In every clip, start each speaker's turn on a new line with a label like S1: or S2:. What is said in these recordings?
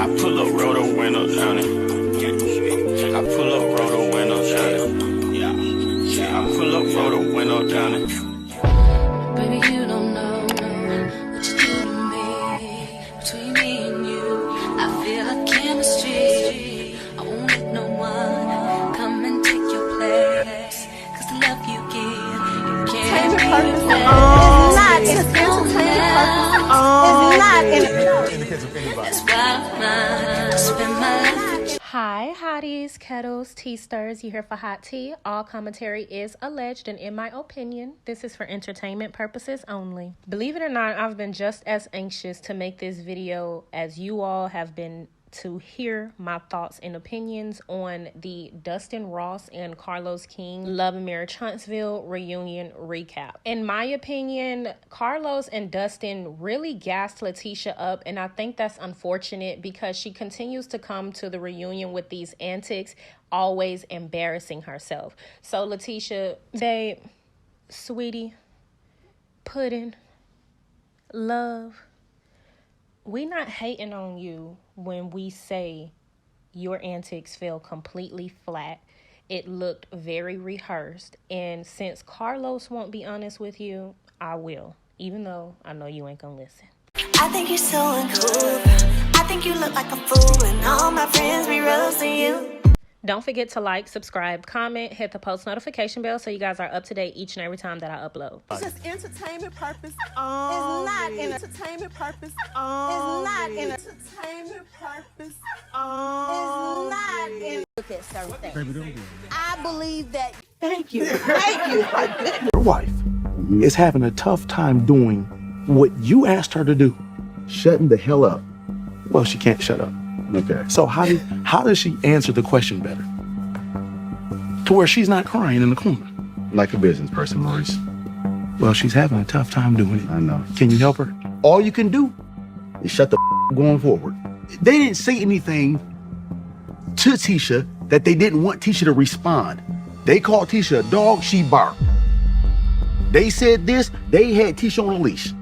S1: I pull up, roll the window down it. I pull up, roll the window down it. I pull up, roll the window down it.
S2: Baby, you don't know what you do to me. Between me and you, I feel like chemistry. I won't let no one come and take your place. Cause the love you give, you can't replace. It's not in That's why I spend my life.
S3: Hi, hotties, kettles, tea stirs. You here for hot tea? All commentary is alleged, and in my opinion, this is for entertainment purposes only. Believe it or not, I've been just as anxious to make this video as you all have been to hear my thoughts and opinions on the Dustin Ross and Carlos King Love and Marriage Huntsville reunion recap. In my opinion, Carlos and Dustin really gassed Latisha up, and I think that's unfortunate because she continues to come to the reunion with these antics, always embarrassing herself. So Latisha, babe, sweetie, pudding, love, we not hating on you when we say your antics fell completely flat. It looked very rehearsed. And since Carlos won't be honest with you, I will. Even though I know you ain't gonna listen.
S2: I think you're so uncool. I think you look like a fool, and all my friends be roasting you.
S3: Don't forget to like, subscribe, comment, hit the post notification bell so you guys are up to date each and every time that I upload.
S4: It's just entertainment purpose. It's not entertainment purpose. It's not entertainment purpose. It's not in. Look at certain things. I believe that. Thank you. Thank you.
S5: Your wife is having a tough time doing what you asked her to do.
S6: Shutting the hell up.
S5: Well, she can't shut up.
S6: Okay.
S5: So how does she answer the question better? To where she's not crying in the corner.
S6: Like a business person, Maurice.
S5: Well, she's having a tough time doing it.
S6: I know.
S5: Can you help her?
S6: All you can do is shut the going forward. They didn't say anything to Tisha that they didn't want Tisha to respond. They called Tisha a dog, she barked. They said this, they had Tisha on a leash.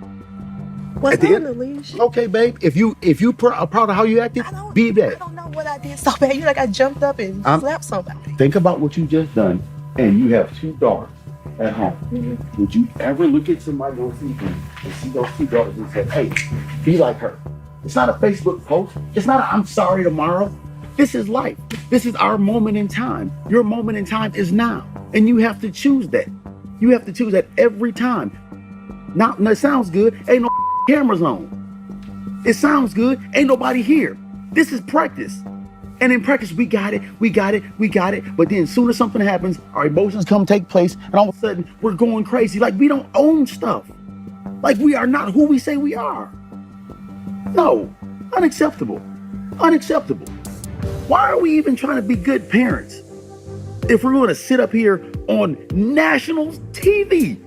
S4: What's on the leash?
S6: Okay, babe. If you are proud of how you acted, be that.
S4: I don't know what I did so bad. You like I jumped up and slapped somebody.
S6: Think about what you just done, and you have two daughters at home. Mm-hmm. Would you ever look at somebody on TV and see those two daughters and say, hey, be like her? It's not a Facebook post. It's not a I'm sorry tomorrow. This is life. This is our moment in time. Your moment in time is now. And you have to choose that. You have to choose that every time. Now it sounds good. Ain't no cameras on. It sounds good. Ain't nobody here. This is practice. And in practice, we got it. But then as soon as something happens, our emotions come take place, and all of a sudden we're going crazy. Like we don't own stuff. Like we are not who we say we are. No, unacceptable. Unacceptable. Why are we even trying to be good parents if we're going to sit up here on national TV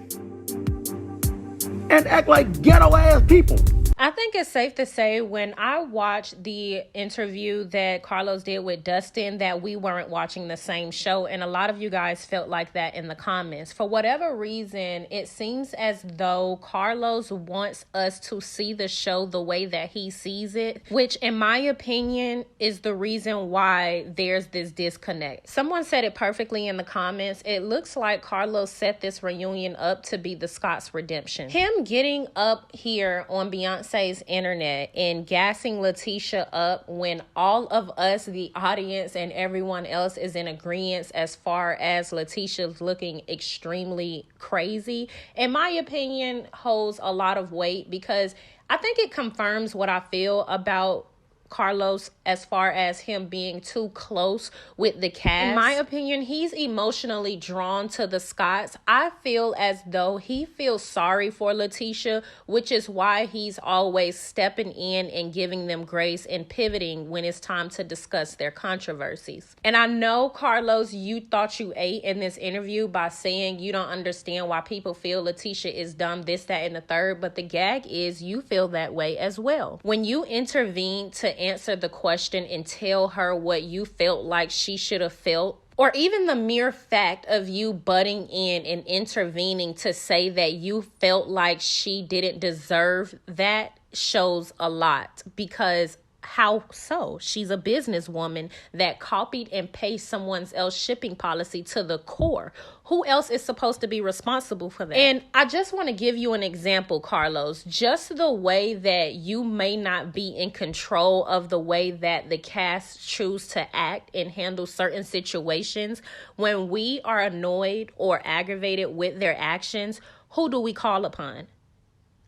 S6: and act like ghetto ass people?
S3: I think it's safe to say when I watched the interview that Carlos did with Dustin that we weren't watching the same show, and a lot of you guys felt like that in the comments. For whatever reason, it seems as though Carlos wants us to see the show the way that he sees it, which in my opinion is the reason why there's this disconnect. Someone said it perfectly in the comments. It looks like Carlos set this reunion up to be the Scott's redemption. Him getting up here on Beyonce's internet and gassing Latisha up when all of us, the audience and everyone else, is in agreement as far as Latisha's looking extremely crazy, in my opinion, holds a lot of weight because I think it confirms what I feel about Carlos as far as him being too close with the cast. In my opinion, he's emotionally drawn to the Scotts. I feel as though he feels sorry for Latisha, which is why he's always stepping in and giving them grace and pivoting when it's time to discuss their controversies. And I know, Carlos, you thought you ate in this interview by saying you don't understand why people feel Latisha is dumb, this, that, and the third, but the gag is you feel that way as well. When you intervene to answer the question and tell her what you felt like she should have felt, or even the mere fact of you butting in and intervening to say that you felt like she didn't deserve that, shows a lot. Because How so? She's a businesswoman that copied and pasted someone else's shipping policy to the core. Who else is supposed to be responsible for that? And I just want to give you an example, Carlos. Just the way that you may not be in control of the way that the cast choose to act and handle certain situations. When we are annoyed or aggravated with their actions, who do we call upon?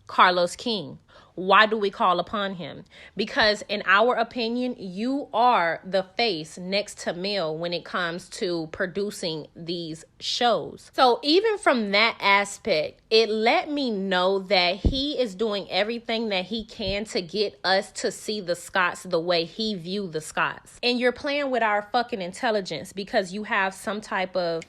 S3: Carlos King. Why do we call upon him? Because in our opinion, you are the face next to Mel when it comes to producing these shows. So even from that aspect, it let me know that he is doing everything that he can to get us to see the Scotts the way he viewed the Scotts. And you're playing with our fucking intelligence because you have some type of...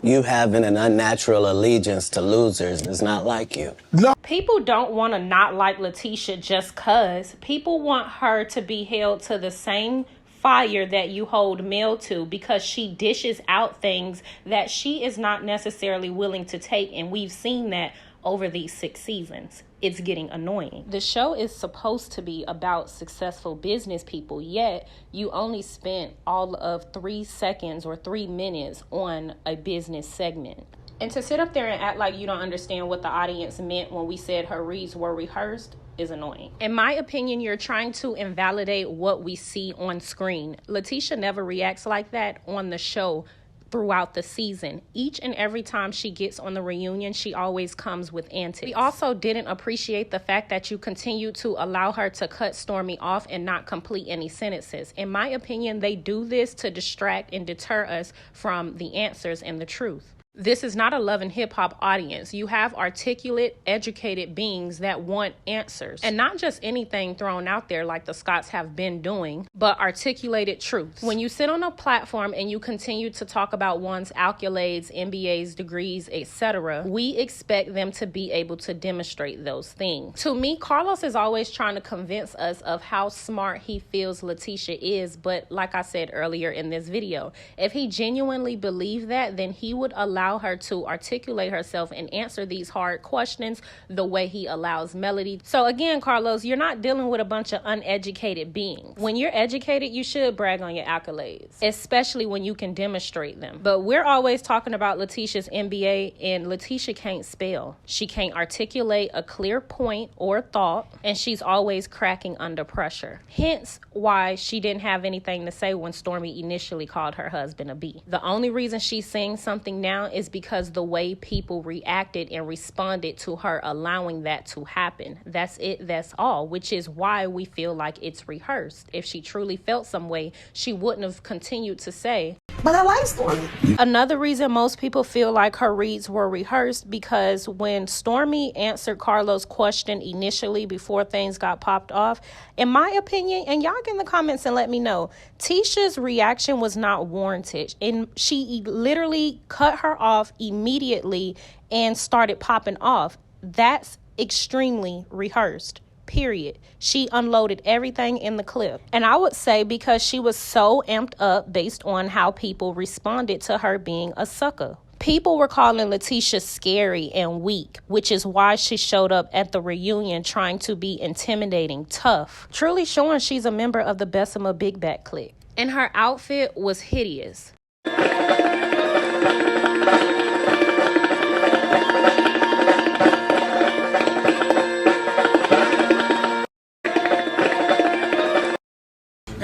S7: You having an unnatural allegiance to losers is not like you.
S3: No. People don't want to not like Latisha just cause. People want her to be held to the same fire that you hold Mel to because she dishes out things that she is not necessarily willing to take. And we've seen that over these 6 seasons. It's getting annoying. The show is supposed to be about successful business people, yet you only spent all of 3 seconds or 3 minutes on a business segment. And to sit up there and act like you don't understand what the audience meant when we said her reads were rehearsed is annoying. In my opinion, you're trying to invalidate what we see on screen. Latisha never reacts like that on the show throughout the season. Each and every time she gets on the reunion, she always comes with antics. We also didn't appreciate the fact that you continue to allow her to cut Stormy off and not complete any sentences. In my opinion, they do this to distract and deter us from the answers and the truth. This is not a Love and Hip Hop audience. You have articulate, educated beings that want answers. And not just anything thrown out there like the Scotts have been doing, but articulated truths. When you sit on a platform and you continue to talk about one's accolades, MBAs, degrees, etc., we expect them to be able to demonstrate those things. To me, Carlos is always trying to convince us of how smart he feels Latisha is. But like I said earlier in this video, if he genuinely believed that, then he would allow her to articulate herself and answer these hard questions the way he allows Melody. So again, Carlos, you're not dealing with a bunch of uneducated beings. When you're educated, you should brag on your accolades, especially when you can demonstrate them. But we're always talking about Latisha's MBA, and Latisha can't spell. She can't articulate a clear point or thought, and she's always cracking under pressure. Hence why she didn't have anything to say when Stormy initially called her husband a B. The only reason she's saying something now is because the way people reacted and responded to her allowing that to happen. That's it, that's all, which is why we feel like it's rehearsed. If she truly felt some way, she wouldn't have continued to say,
S4: But I like Stormy.
S3: Another reason most people feel like her reads were rehearsed, because when Stormy answered Carlos' question initially before things got popped off, in my opinion, and y'all get in the comments and let me know, Tisha's reaction was not warranted. And she literally cut her off immediately and started popping off. That's extremely rehearsed. Period. She unloaded everything in the clip. And I would say because she was so amped up based on how people responded to her being a sucker. People were calling Latisha scary and weak, which is why she showed up at the reunion trying to be intimidating, tough, truly showing she's a member of the Bessemer Big Back clique. And her outfit was hideous.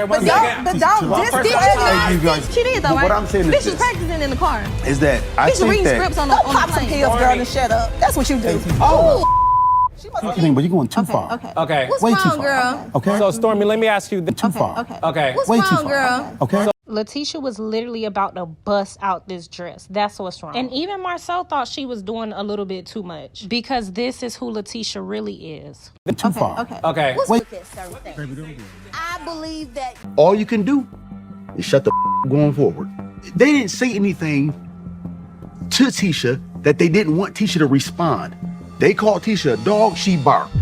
S4: But she did though, right?
S6: What I'm saying is
S4: Bitch was practicing in the car.
S6: Is that I
S4: Bitch
S6: think
S4: reading
S6: that
S4: scripts on the plane. Pop some pills, girl, and shut up. That's what you do.
S6: Oh. But you're going too far.
S8: Okay.
S4: What's
S6: Way
S4: wrong,
S6: too far.
S4: girl?
S6: Okay.
S8: So Stormy, let me ask you.
S6: Too far.
S8: Okay.
S4: What's
S6: Way too
S4: wrong,
S6: far.
S4: girl?
S6: Okay.
S3: Latisha was literally about to bust out this dress. That's what's wrong. And even Marcel thought she was doing a little bit too much, because this is who Latisha really is.
S6: Too far.
S8: Okay.
S4: Let's look at certain things. I believe that
S6: All you can do is shut the going forward. They didn't say anything to Tisha that they didn't want Tisha to respond. They called Tisha a dog, she barked.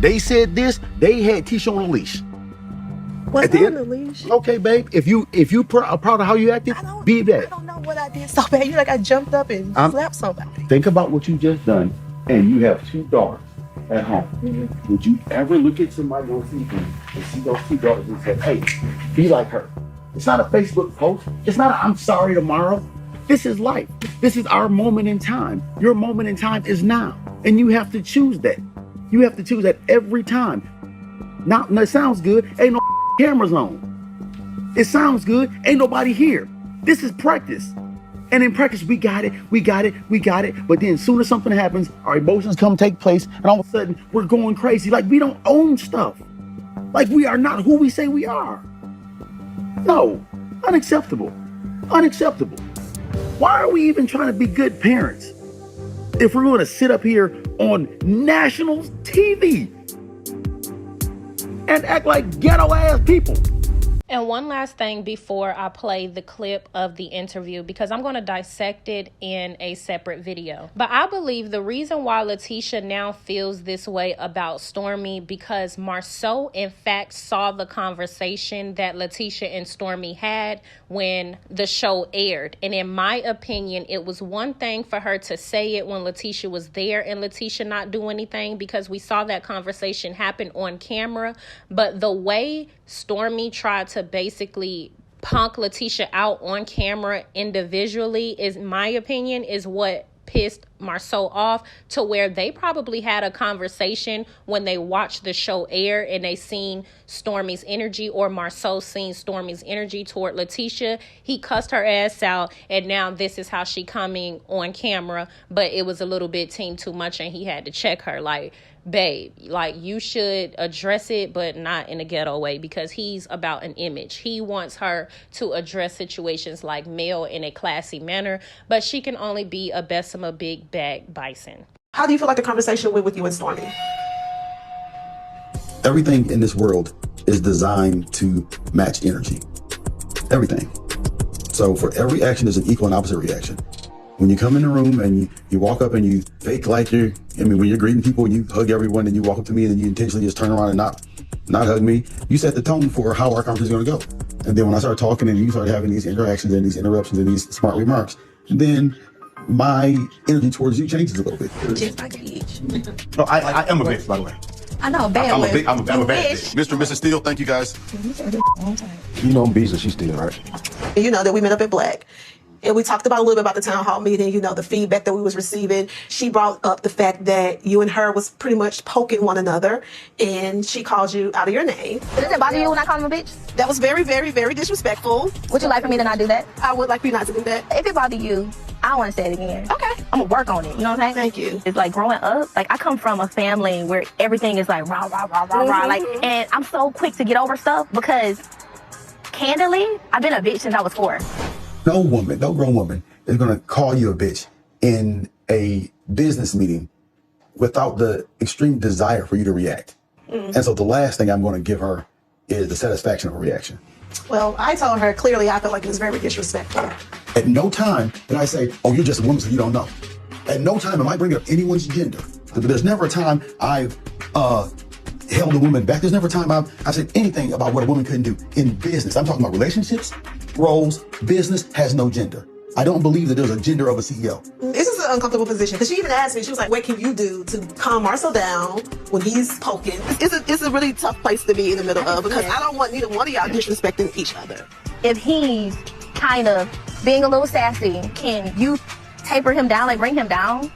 S6: They said this, they had Tisha on a leash.
S4: what's on the leash.
S6: Okay, babe. If you are proud of how you acted, be that.
S4: I don't know what I did so bad. You like I jumped up and slapped somebody.
S6: Think about what you just done and you have two daughters at home, would you ever look at somebody on TV and see those two daughters and say, hey, be like her? It's not a Facebook post. It's not a I'm sorry tomorrow. This is life. This is our moment in time. Your moment in time is now. And you have to choose that. You have to choose that every time. Now, it sounds good. Ain't no cameras on. It sounds good. Ain't nobody here. This is practice. And in practice, we got it. But then as soon as something happens, our emotions come take place. And all of a sudden, we're going crazy. Like we don't own stuff. Like we are not who we say we are. No, unacceptable. Unacceptable. Why are we even trying to be good parents if we're going to sit up here on national TV and act like ghetto ass people?
S3: And one last thing before I play the clip of the interview, because I'm going to dissect it in a separate video. But I believe the reason why Latisha now feels this way about Stormi, because Marceau, in fact, saw the conversation that Latisha and Stormi had when the show aired. And in my opinion, it was one thing for her to say it when Latisha was there and Latisha not do anything, because we saw that conversation happen on camera. But the way Stormi tried to basically punk Latisha out on camera individually, is my opinion, is what pissed Marceau off, to where they probably had a conversation when they watched the show air and they seen Stormi's energy, or Marceau seen Stormi's energy toward Latisha. He cussed her ass out, and now this is how she coming on camera. But it was a little bit too much, and he had to check her like, babe, like you should address it, but not in a ghetto way, because he's about an image. He wants her to address situations like Mel in a classy manner, but she can only be a Bessemer big bag bison.
S8: How do you feel like the conversation went with you and Stormi?
S6: Everything in this world is designed to match energy. Everything. So for every action, there's an equal and opposite reaction. When you come in the room and you walk up and you fake like when you're greeting people and you hug everyone and you walk up to me and then you intentionally just turn around and not hug me, you set the tone for how our conversation is going to go. And then when I start talking and you start having these interactions and these interruptions and these smart remarks, then my energy towards you changes a little bit.
S8: Just like a bitch.
S6: No, I am a bitch, by the way.
S8: I know, bad
S6: I'm
S8: one.
S6: a bad bitch. Mr. and Mrs. Steele, thank you guys.
S9: You know Beezer, she's still, right?
S8: You know that we met up at Black. And we talked about a little bit about the town hall meeting, you know, the feedback that we was receiving. She brought up the fact that you and her was pretty much poking one another, and she called you out of your name.
S10: Does it bother you when I call him a bitch?
S8: That was very, very, very disrespectful.
S10: Would you like for me to not do that?
S8: I would like for you not to do that.
S10: If it bother you, I want to say it again.
S8: Okay.
S10: I'm going to work on it. You know what I'm saying?
S8: Thank you.
S10: It's like growing up, like I come from a family where everything is like rah, rah, rah, rah, rah. Like, and I'm so quick to get over stuff because, candidly, I've been a bitch since I was 4.
S6: No woman, no grown woman is going to call you a bitch in a business meeting without the extreme desire for you to react. And so the last thing I'm going to give her is the satisfaction of a reaction.
S8: Well, I told her clearly I felt like it was very disrespectful.
S6: At no time did I say, oh, you're just a woman, so you don't know. At no time am I bringing up anyone's gender. There's never a time I've held a woman back. There's never a time I've said anything about what a woman couldn't do in business. I'm talking about relationships, roles. Business has no gender. I don't believe that there's a gender of a CEO.
S8: This is an uncomfortable position, because she even asked me, she was like, what can you do to calm Marceau down when he's poking? It's a really tough place to be in the middle of, because I don't want neither one of y'all disrespecting each other.
S10: If he's kind of being a little sassy, can you taper him down, like bring him down?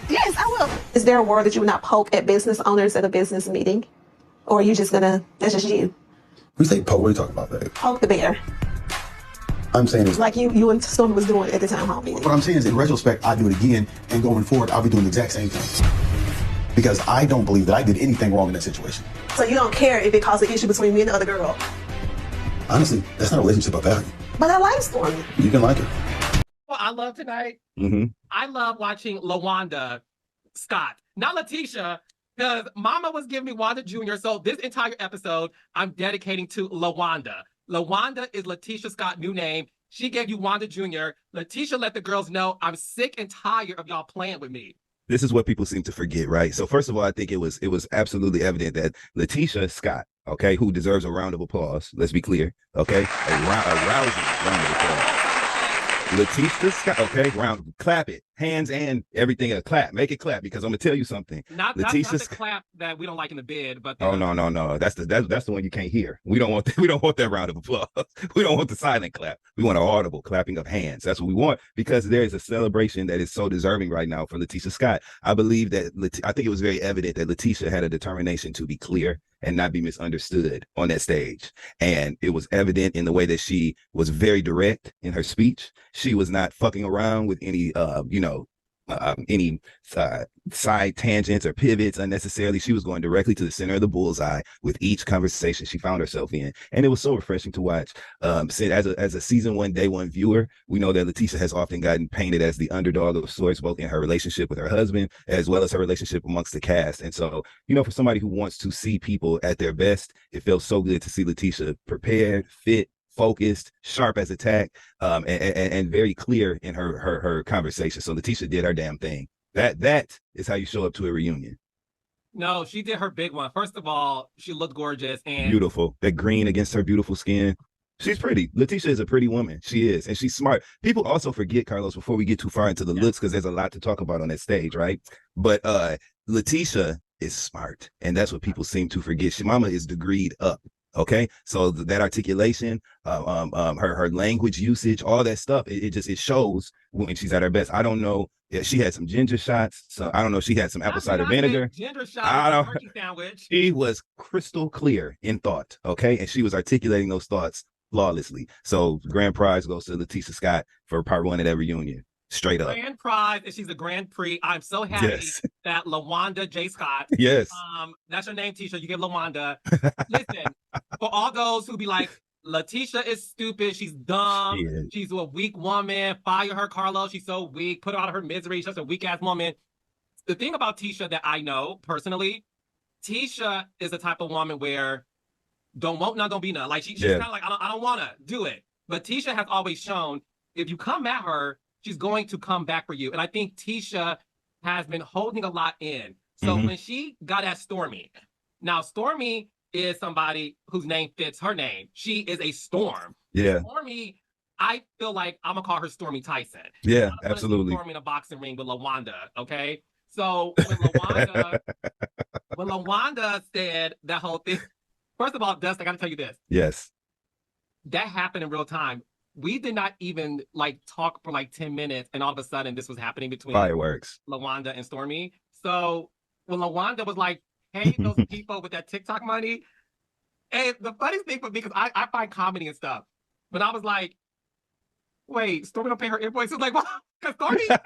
S8: Yes, I will. Is there a word that you would not poke at business owners at a business meeting? Or are you just gonna, that's just you?
S6: We say poke, what are you talking about, babe?
S8: Poke the bear.
S6: I'm saying is
S8: like you and Stormi was doing at the town hall meeting.
S6: What I'm saying is, in retrospect, I do it again, and going forward, I'll be doing the exact same thing. Because I don't believe that I did anything wrong in that situation.
S8: So you don't care if it caused an issue between me and the other girl?
S6: Honestly, that's not a relationship I value.
S8: But I like Stormi.
S6: You can like her.
S11: What I love tonight, I love watching LaWanda Scott, not Latisha, because Mama was giving me Wanda Jr., so this entire episode, I'm dedicating to LaWanda. LaWanda is Latisha Scott's new name. She gave you Wanda Jr. Latisha let the girls know, I'm sick and tired of y'all playing with me.
S9: This is what people seem to forget, right? So first of all, I think it was absolutely evident that Latisha Scott, okay, who deserves a round of applause, let's be clear, okay? A rousing round of applause. Latisha Scott, okay, round, clap it, hands and everything, clap, make it clap, because I'm gonna tell you something.
S11: Not the clap that we don't like in the bed, but
S9: oh no, that's the one you can't hear. We don't want that. We don't want that round of applause. We don't want the silent clap. We want an audible clapping of hands. That's what we want, because there is a celebration that is so deserving right now for Latisha Scott. I believe that I think it was very evident that Latisha had a determination to be clear and not be misunderstood on that stage. And it was evident in the way that she was very direct in her speech. She was not fucking around with any, any side tangents or pivots unnecessarily. She was going directly to the center of the bullseye with each conversation she found herself in. And it was so refreshing to watch. As a season 1, day 1 viewer, we know that Latisha has often gotten painted as the underdog of sorts, both in her relationship with her husband, as well as her relationship amongst the cast. And so, for somebody who wants to see people at their best, it felt so good to see Latisha prepared, fit, focused, sharp as a tack, and very clear in her conversation. So Latisha did her damn thing. That is how you show up to a reunion.
S11: No, she did her big one. First of all, she looked gorgeous and
S9: beautiful. That green against her beautiful skin. She's pretty. Latisha is a pretty woman. She is. And she's smart. People also forget, Carlos, before we get too far into the looks, because there's a lot to talk about on that stage, right? But Latisha is smart. And that's what people seem to forget. Shimama is degreed up. Okay, so that articulation, her language usage, all that stuff, it shows when she's at her best. I don't know if she had some ginger shots, so I don't know if she had some apple cider vinegar.
S11: Ginger shots, turkey sandwich.
S9: She was crystal clear in thought, okay, and she was articulating those thoughts flawlessly. So grand prize goes to Latisha Scott for part 1 of that reunion. Straight up.
S11: Grand prize, and she's a Grand Prix. I'm so happy that LaWanda J. Scott.
S9: Yes.
S11: That's your name, Tisha. You get LaWanda. Listen, for all those who be like, Latisha is stupid. She's dumb. She's a weak woman. Fire her, Carlos. She's so weak. Put her out of her misery. She's just a weak ass woman. The thing about Tisha that I know personally, Tisha is the type of woman where don't want none, don't be none. Like she's kind of like, I don't want to do it. But Tisha has always shown if you come at her, she's going to come back for you. And I think Tisha has been holding a lot in. So when she got at Stormy, now Stormy is somebody whose name fits her name. She is a storm.
S9: Yeah.
S11: Stormy, I feel like I'm going to call her Stormy Tyson.
S9: Yeah, absolutely.
S11: Stormy in a boxing ring with LaWanda, okay? So when LaWanda said that whole thing, first of all, Dust, I got to tell you this.
S9: Yes.
S11: That happened in real time. We did not even talk for 10 minutes, and all of a sudden this was happening between
S9: fireworks,
S11: LaWanda and Stormy. So when LaWanda was like, "Hey, those people with that TikTok money," and the funniest thing for me, because I find comedy and stuff, but I was like, "Wait, Stormy don't pay her invoices?" Like, what? Because Stormy, listen,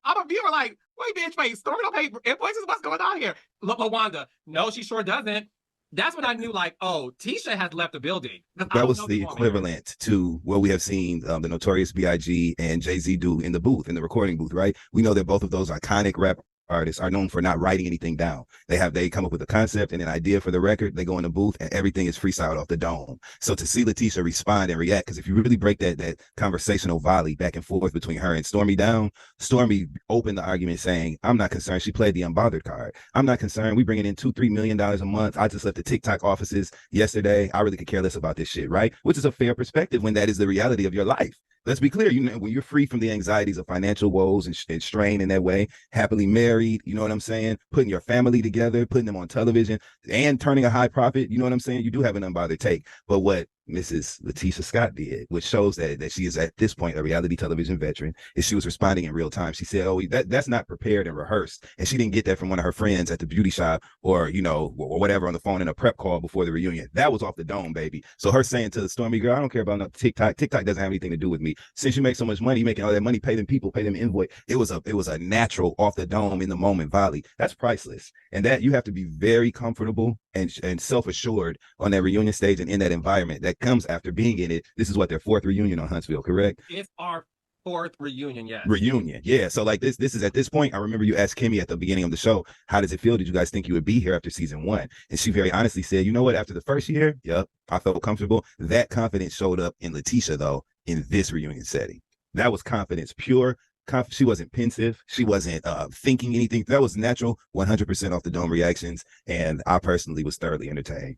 S11: I'm a viewer. Like, wait, Stormy don't pay invoices? What's going on here? LaWanda, no, she sure doesn't. That's when I knew, Tisha has left the building.
S9: That was the equivalent to what we have seen the Notorious B.I.G. and Jay-Z do in the booth, in the recording booth, right? We know that both of those iconic rap artists are known for not writing anything down. They come up with a concept and an idea for the record. They go in the booth and everything is freestyled off the dome. So to see Latisha respond and react, because if you really break that conversational volley back and forth between her and Stormy down, Stormy opened the argument saying, "I'm not concerned." She played the unbothered card. "I'm not concerned. We bringing in $2-3 million a month. I just left the TikTok offices yesterday. I really could care less about this shit," right? Which is a fair perspective when that is the reality of your life. Let's be clear, when you're free from the anxieties of financial woes and strain in that way, happily married, you know what I'm saying? Putting your family together, putting them on television and turning a high profit, you know what I'm saying? You do have an unbothered take. But what Mrs. Latisha Scott did, which shows that she is at this point a reality television veteran, is she was responding in real time. She said, "Oh, that's not prepared and rehearsed," and she didn't get that from one of her friends at the beauty shop or or whatever on the phone in a prep call before the reunion. That was off the dome, baby. So her saying to the Stormy girl, "I don't care about no TikTok. TikTok doesn't have anything to do with me. Since you make so much money, making all that money, pay them people, pay them invoice." It was a natural off the dome in the moment volley. That's priceless, and that you have to be very comfortable and self-assured on that reunion stage and in that environment. That comes after being in it. This is what, their 4th reunion on Huntsville, correct?
S11: It's our 4th reunion, yes.
S9: Reunion, yeah. So this is at this point, I remember you asked Kimmy at the beginning of the show, "How does it feel? Did you guys think you would be here after season 1? And she very honestly said, "You know what, after the first year, yep, I felt comfortable." That confidence showed up in Latisha, though, in this reunion setting. That was confidence, pure. She wasn't pensive. She wasn't thinking anything. That was natural, 100% off the dome reactions. And I personally was thoroughly entertained.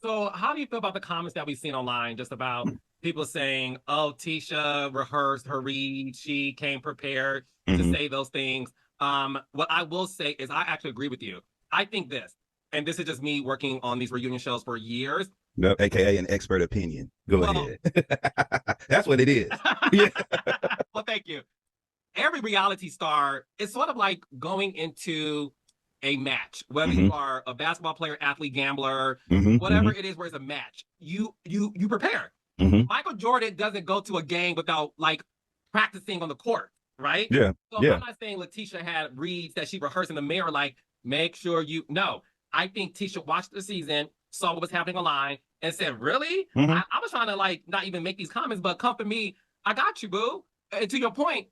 S9: So how do you feel about the comments that we've seen online just about
S11: people saying, oh, Tisha rehearsed her read. She came prepared to say those things. What I will say is I actually agree with you. I think this, and this is just me working on these reunion shows for years.
S9: No, AKA an expert opinion. Go ahead. That's what it is. Yeah.
S11: Well, thank you. Every reality star is sort of like going into a match, whether you are a basketball player, athlete, gambler, whatever it is where it's a match, you prepare. Michael Jordan doesn't go to a game without like practicing on the court, right?
S9: Yeah.
S11: So I'm not saying Latisha had reads that she rehearsed in the mirror, like, make sure you know. I think Tisha watched the season, saw what was happening online, and said, really? I was trying to like not even make these comments, but come for me. I got you, boo. And to your point,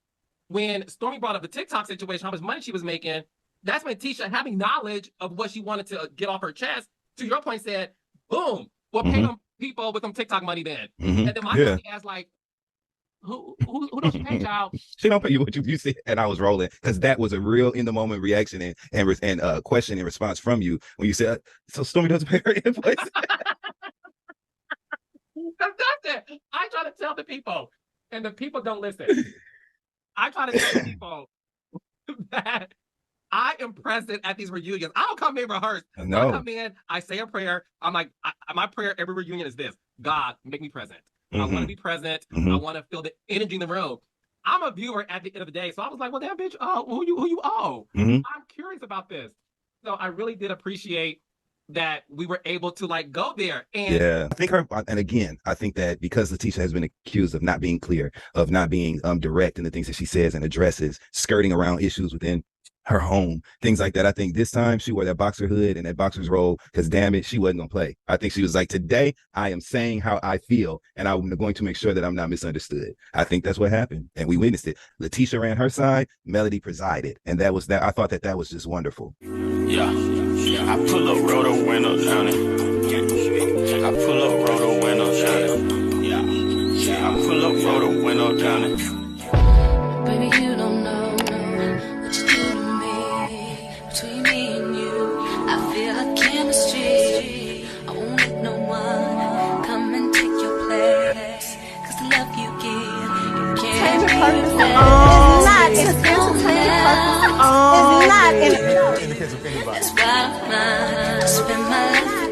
S11: when Stormy brought up the TikTok situation, how much money she was making, that's when Tisha, having knowledge of what she wanted to get off her chest, to your point, said, boom, well, pay them people with them TikTok money then. And then my family asked, like, who don't you pay, child?
S9: She don't pay you what you said, and I was rolling because that was a real in the moment reaction and question and response from you when you said, "So Stormy doesn't pay her invoice."
S11: That's it. I try to tell the people, and the people don't listen. I try to tell people that I am present at these reunions. I don't come in rehearsed.
S9: No.
S11: I come in, I say a prayer. I'm like, my prayer every reunion is this: God, make me present. I want to be present. I want to feel the energy in the room. I'm a viewer at the end of the day, so I was like, well, damn, bitch, who you owe? I'm curious about this. So I really did appreciate that we were able to like go there. And
S9: yeah, I think and again, I think that because Latisha has been accused of not being clear, of not being direct in the things that she says and addresses, skirting around issues within her home, things like that. I think this time she wore that boxer hood and that boxer's robe because damn it, she wasn't gonna play. I think she was like, today I am saying how I feel and I'm going to make sure that I'm not misunderstood. I think that's what happened and we witnessed it. Latisha ran her side, Melody presided, and that was that. I thought that was just wonderful.
S1: Yeah, I pull up, roll the window down it. I pull up, roll the window down it. Yeah, I pull up, roll the window down it.
S2: Baby, you don't know what you do to me. Between me and you, I feel like chemistry. I won't let no one come and take your place. 'Cause the love you give, you can't
S4: Entertainment purpose.
S2: That's why I spend my life